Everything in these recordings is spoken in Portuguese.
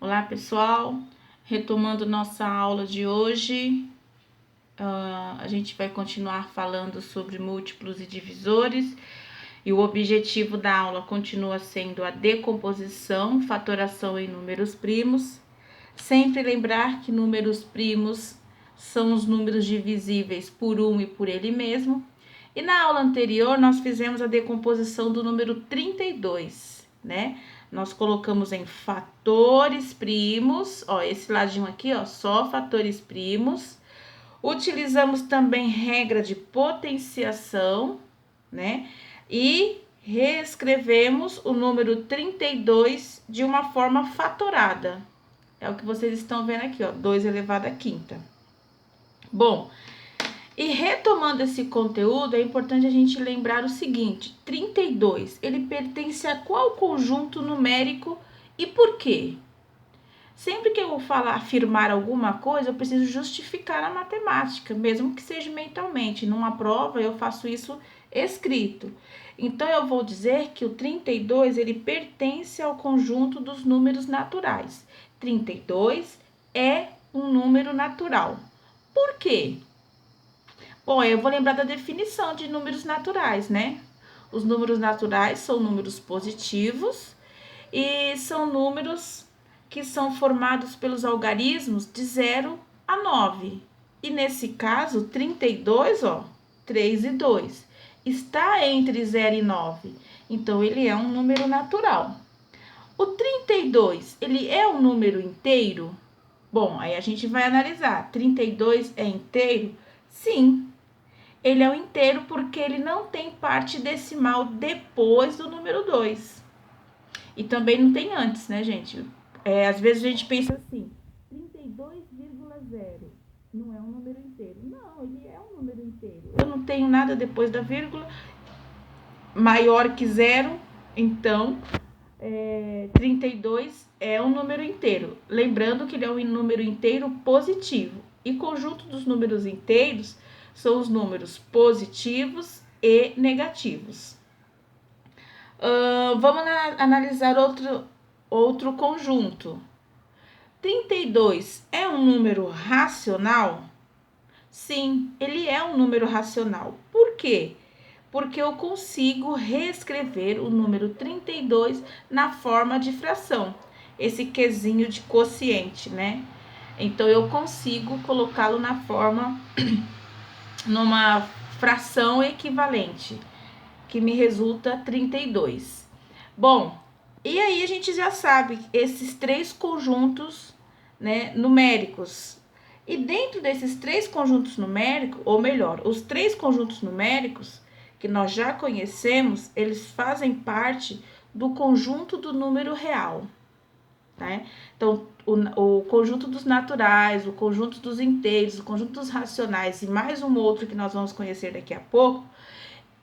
Olá, pessoal. Retomando nossa aula de hoje, a gente vai continuar falando sobre múltiplos e divisores. E o objetivo da aula continua sendo a decomposição, fatoração em números primos. Sempre lembrar que números primos são os números divisíveis por 1 e por ele mesmo. E na aula anterior, nós fizemos a decomposição do número 32, né? Nós colocamos em fatores primos, ó, esse ladinho aqui, ó, só fatores primos. Utilizamos também regra de potenciação, né? E reescrevemos o número 32 de uma forma fatorada. É o que vocês estão vendo aqui, ó, 2 elevado à quinta. Bom, e retomando esse conteúdo, é importante a gente lembrar o seguinte: 32, ele pertence a qual conjunto numérico e por quê? Sempre que eu vou afirmar alguma coisa, eu preciso justificar a matemática, mesmo que seja mentalmente. Numa prova, eu faço isso escrito. Então, eu vou dizer que o 32, ele pertence ao conjunto dos números naturais. 32 é um número natural. Por quê? Bom, eu vou lembrar da definição de números naturais, né? Os números naturais são números positivos e são números que são formados pelos algarismos de 0 a 9. E nesse caso, 32, ó, 3 e 2, está entre 0 e 9. Então, ele é um número natural. O 32, ele é um número inteiro? Bom, aí a gente vai analisar. 32 é inteiro? Sim. Ele é um inteiro porque ele não tem parte decimal depois do número 2. E também não tem antes, né, gente? Às vezes a gente pensa assim, 32,0 não é um número inteiro. Não, ele é um número inteiro. Eu não tenho nada depois da vírgula maior que 0, então 32 é um número inteiro. Lembrando que ele é um número inteiro positivo. E conjunto dos números inteiros são os números positivos e negativos. Vamos analisar outro conjunto. 32 é um número racional? Sim, ele é um número racional. Por quê? Porque eu consigo reescrever o número 32 na forma de fração. Esse quezinho de quociente, né? Então, eu consigo colocá-lo na forma, numa fração equivalente, que me resulta 32. Bom, e aí a gente já sabe esses três conjuntos, né, numéricos. E dentro desses três conjuntos numéricos, ou melhor, os três conjuntos numéricos que nós já conhecemos, eles fazem parte do conjunto do número real, né? Então, o conjunto dos naturais, o conjunto dos inteiros, o conjunto dos racionais e mais um outro que nós vamos conhecer daqui a pouco,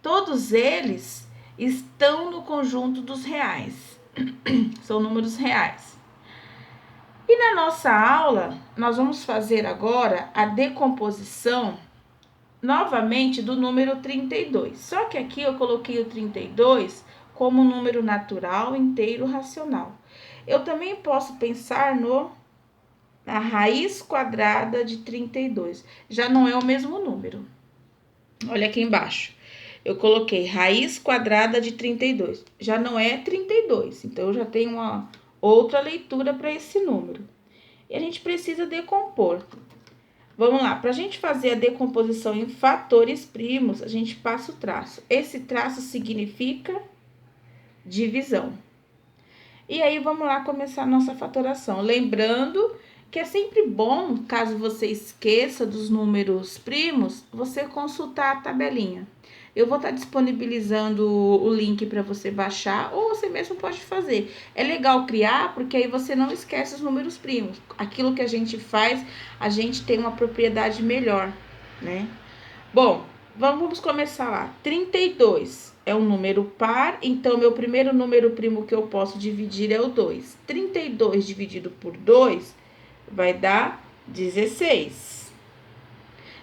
todos eles estão no conjunto dos reais. São números reais. E na nossa aula, nós vamos fazer agora a decomposição novamente do número 32. Só que aqui eu coloquei o 32 como número natural, inteiro, racional. Eu também posso pensar na raiz quadrada de 32. Já não é o mesmo número. Olha aqui embaixo. Eu coloquei raiz quadrada de 32. Já não é 32, então eu já tenho uma outra leitura para esse número. E a gente precisa decompor. Vamos lá, para a gente fazer a decomposição em fatores primos, a gente passa o traço. Esse traço significa divisão. E aí, vamos lá começar a nossa fatoração. Lembrando que é sempre bom, caso você esqueça dos números primos, você consultar a tabelinha. Eu vou estar disponibilizando o link para você baixar, ou você mesmo pode fazer. É legal criar, porque aí você não esquece os números primos. Aquilo que a gente faz, a gente tem uma propriedade melhor, né? Bom, vamos começar lá. 32 é um número par, então meu primeiro número primo que eu posso dividir é o 2. 32 dividido por 2 vai dar 16.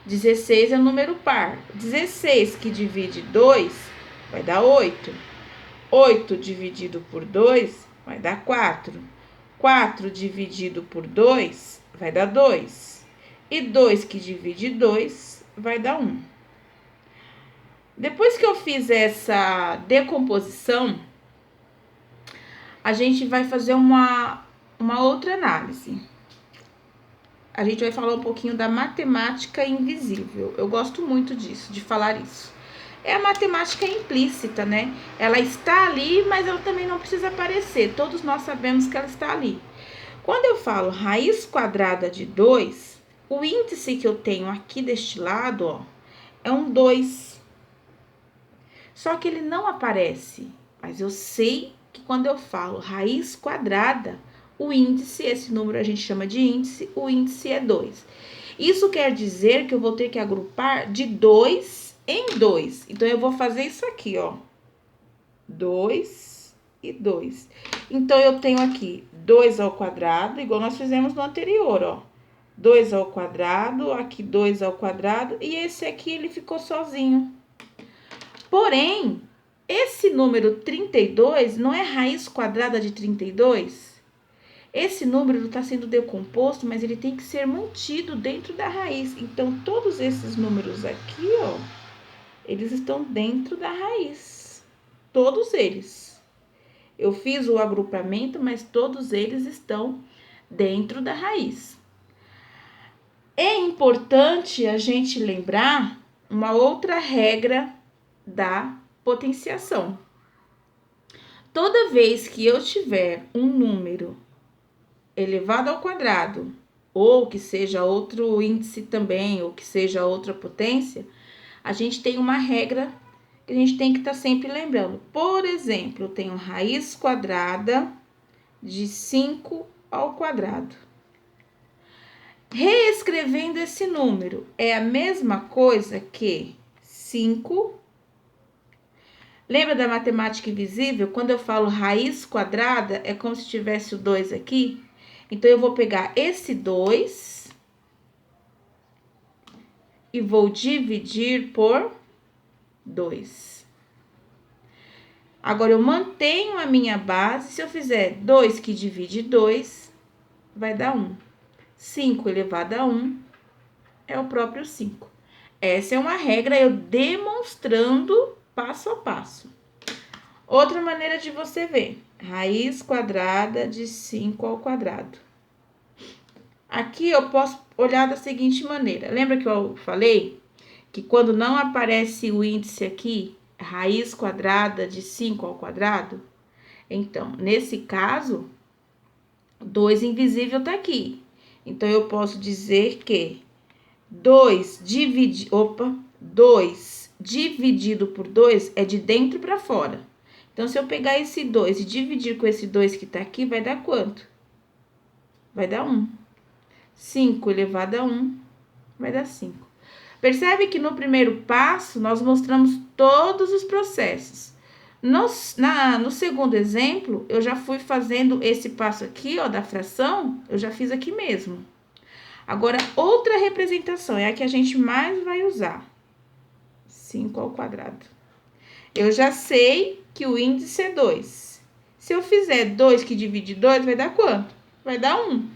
16 é um número par. 16 que divide 2 vai dar 8. 8 dividido por 2 vai dar 4. 4 dividido por 2 vai dar 2. E 2 que divide 2 vai dar 1. Depois que eu fiz essa decomposição, a gente vai fazer uma outra análise. A gente vai falar um pouquinho da matemática invisível. Eu gosto muito disso, de falar isso. É a matemática implícita, né? Ela está ali, mas ela também não precisa aparecer. Todos nós sabemos que ela está ali. Quando eu falo raiz quadrada de 2, o índice que eu tenho aqui deste lado, ó, é um 2. Só que ele não aparece, mas eu sei que quando eu falo raiz quadrada, o índice, esse número a gente chama de índice, o índice é 2. Isso quer dizer que eu vou ter que agrupar de 2 em 2. Então, eu vou fazer isso aqui, ó. 2 e 2. Então, eu tenho aqui 2 ao quadrado, igual nós fizemos no anterior, ó. 2 ao quadrado, aqui 2 ao quadrado, e esse aqui ele ficou sozinho. Porém, esse número 32 não é raiz quadrada de 32? Esse número está sendo decomposto, mas ele tem que ser mantido dentro da raiz. Então, todos esses números aqui, ó, eles estão dentro da raiz. Todos eles. Eu fiz o agrupamento, mas todos eles estão dentro da raiz. É importante a gente lembrar uma outra regra da potenciação. Toda vez que eu tiver um número elevado ao quadrado, ou que seja outro índice também, ou que seja outra potência, a gente tem uma regra que a gente tem que estar sempre lembrando. Por exemplo, eu tenho raiz quadrada de 5 ao quadrado. Reescrevendo esse número, é a mesma coisa que 5. Lembra da matemática invisível? Quando eu falo raiz quadrada, é como se tivesse o 2 aqui. Então, eu vou pegar esse 2 e vou dividir por 2. Agora, eu mantenho a minha base. Se eu fizer 2 que divide 2, vai dar 1. 5 elevado a 1 é o próprio 5. Essa é uma regra, eu demonstrando passo a passo. Outra maneira de você ver, raiz quadrada de 5 ao quadrado. Aqui eu posso olhar da seguinte maneira. Lembra que eu falei que quando não aparece o índice aqui, raiz quadrada de 5 ao quadrado? Então, nesse caso, 2 invisível tá aqui. Então, eu posso dizer que 2 dividido por 2 é de dentro para fora. Então, se eu pegar esse 2 e dividir com esse 2 que tá aqui, vai dar quanto? Vai dar 1. 5 elevado a 1 vai dar 5. Percebe que no primeiro passo, nós mostramos todos os processos. No segundo exemplo, eu já fui fazendo esse passo aqui, ó, da fração, eu já fiz aqui mesmo. Agora, outra representação, é a que a gente mais vai usar. 5 ao quadrado. Eu já sei que o índice é 2. Se eu fizer 2 que divide 2, vai dar quanto? Vai dar 1.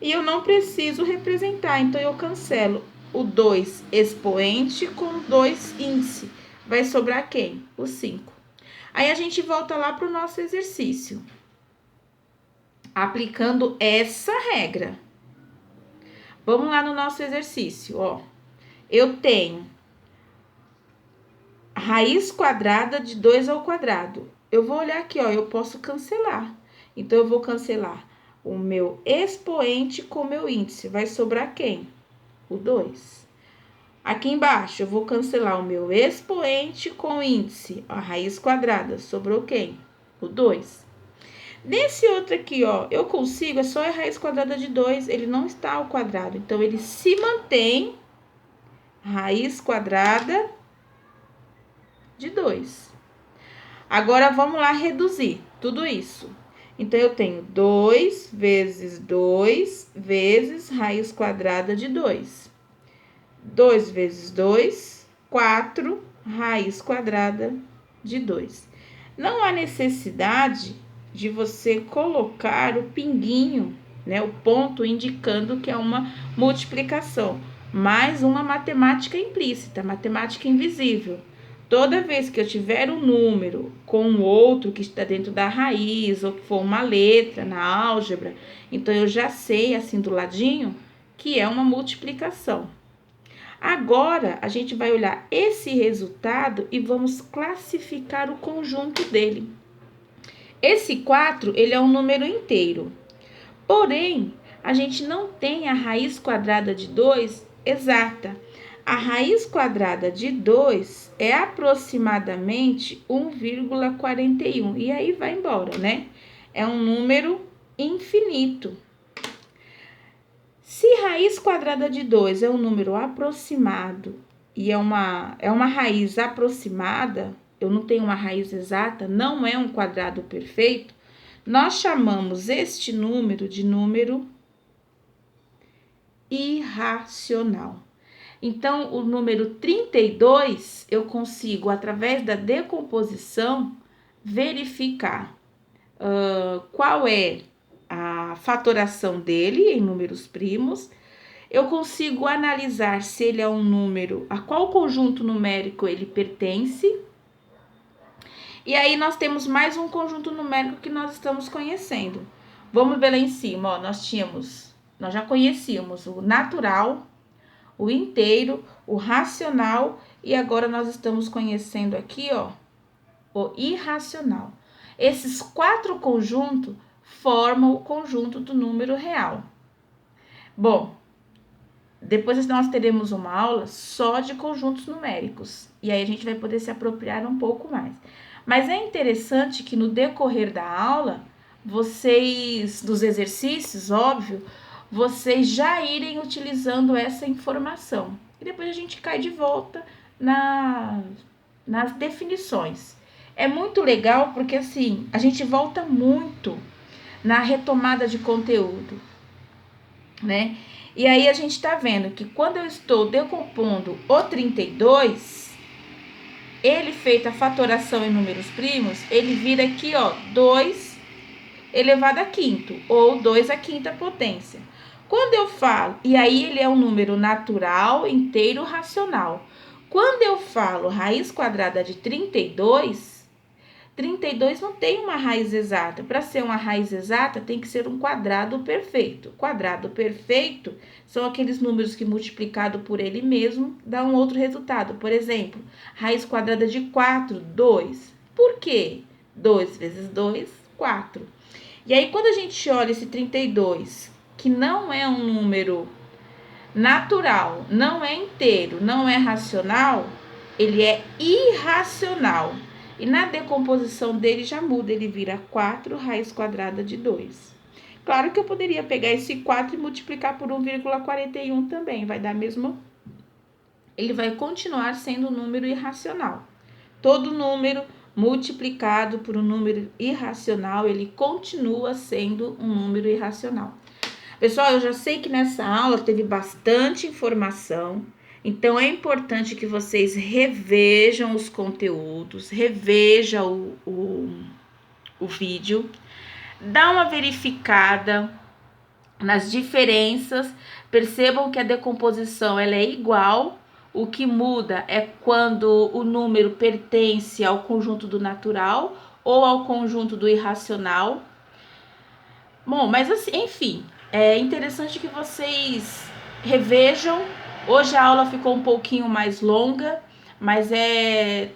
E eu não preciso representar, então eu cancelo o 2 expoente com 2 índice. Vai sobrar quem? O 5. Aí, a gente volta lá para o nosso exercício. Aplicando essa regra. Vamos lá no nosso exercício, ó. Eu tenho raiz quadrada de 2 ao quadrado. Eu vou olhar aqui, ó, eu posso cancelar. Então, eu vou cancelar o meu expoente com o meu índice. Vai sobrar quem? O 2. Aqui embaixo, eu vou cancelar o meu expoente com o índice. A raiz quadrada, sobrou quem? O 2. Nesse outro aqui, ó, eu consigo, é só a raiz quadrada de 2, ele não está ao quadrado. Então, ele se mantém raiz quadrada de 2. Agora, vamos lá reduzir tudo isso. Então, eu tenho 2 vezes 2 vezes raiz quadrada de 2. 2 vezes 2, 4 raiz quadrada de 2. Não há necessidade de você colocar o pinguinho, né, o ponto indicando que é uma multiplicação, mais uma matemática implícita, matemática invisível. Toda vez que eu tiver um número com outro que está dentro da raiz, ou que for uma letra na álgebra, então eu já sei, assim do ladinho, que é uma multiplicação. Agora, a gente vai olhar esse resultado e vamos classificar o conjunto dele. Esse 4, ele é um número inteiro. Porém, a gente não tem a raiz quadrada de 2 exata. A raiz quadrada de 2 é aproximadamente 1,41. E aí vai embora, né? É um número infinito. Se raiz quadrada de 2 é um número aproximado e é uma raiz aproximada, eu não tenho uma raiz exata, não é um quadrado perfeito, nós chamamos este número de número irracional. Então, o número 32, eu consigo, através da decomposição, verificar qual é a fatoração dele em números primos. Eu consigo analisar se ele é um número, a qual conjunto numérico ele pertence. E aí, nós temos mais um conjunto numérico que nós estamos conhecendo. Vamos ver lá em cima, ó, nós já conhecíamos o natural, o inteiro, o racional, e agora nós estamos conhecendo aqui, ó, o irracional. Esses 4 conjuntos formam o conjunto do número real. Bom, depois nós teremos uma aula só de conjuntos numéricos, e aí a gente vai poder se apropriar um pouco mais. Mas é interessante que no decorrer da aula, dos exercícios, óbvio, vocês já irem utilizando essa informação. E depois a gente cai de volta nas definições. É muito legal porque, assim, a gente volta muito na retomada de conteúdo, né? E aí a gente tá vendo que quando eu estou decompondo o 32, ele feito a fatoração em números primos, ele vira aqui, ó, 2 elevado a quinto, ou 2 à quinta potência. Quando eu falo, e aí ele é um número natural, inteiro, racional. Quando eu falo raiz quadrada de 32 não tem uma raiz exata. Para ser uma raiz exata, tem que ser um quadrado perfeito. Quadrado perfeito são aqueles números que multiplicado por ele mesmo dá um outro resultado. Por exemplo, raiz quadrada de 4, 2. Por quê? 2 vezes 2, 4. E aí, quando a gente olha esse 32, que não é um número natural, não é inteiro, não é racional, ele é irracional. E na decomposição dele já muda, ele vira 4 raiz quadrada de 2. Claro que eu poderia pegar esse 4 e multiplicar por 1,41 também, vai dar mesmo. Ele vai continuar sendo um número irracional. Todo número multiplicado por um número irracional, ele continua sendo um número irracional. Pessoal, eu já sei que nessa aula teve bastante informação, então é importante que vocês revejam os conteúdos, revejam o vídeo, dá uma verificada nas diferenças, percebam que a decomposição ela é igual. O que muda é quando o número pertence ao conjunto do natural ou ao conjunto do irracional. Bom, mas assim, enfim, é interessante que vocês revejam. Hoje a aula ficou um pouquinho mais longa, mas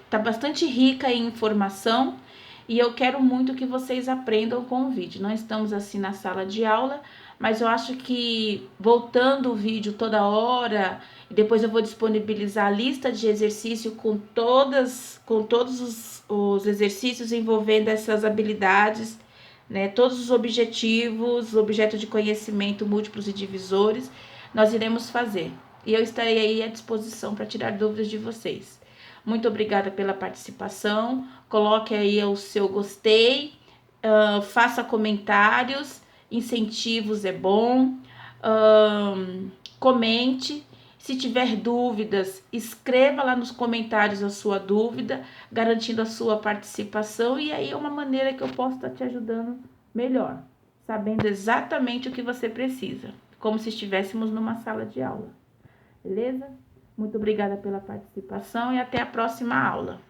tá bastante rica em informação e eu quero muito que vocês aprendam com o vídeo. Não estamos assim na sala de aula, mas eu acho que voltando o vídeo toda hora, e depois eu vou disponibilizar a lista de exercício com todos os exercícios envolvendo essas habilidades, né? Todos os objetivos, objetos de conhecimento múltiplos e divisores, nós iremos fazer. E eu estarei aí à disposição para tirar dúvidas de vocês. Muito obrigada pela participação. Coloque aí o seu gostei, faça comentários, incentivos é bom, comente Se tiver dúvidas, escreva lá nos comentários a sua dúvida, garantindo a sua participação, e aí é uma maneira que eu posso estar te ajudando melhor, sabendo exatamente o que você precisa, como se estivéssemos numa sala de aula. Beleza? Muito obrigada pela participação e até a próxima aula.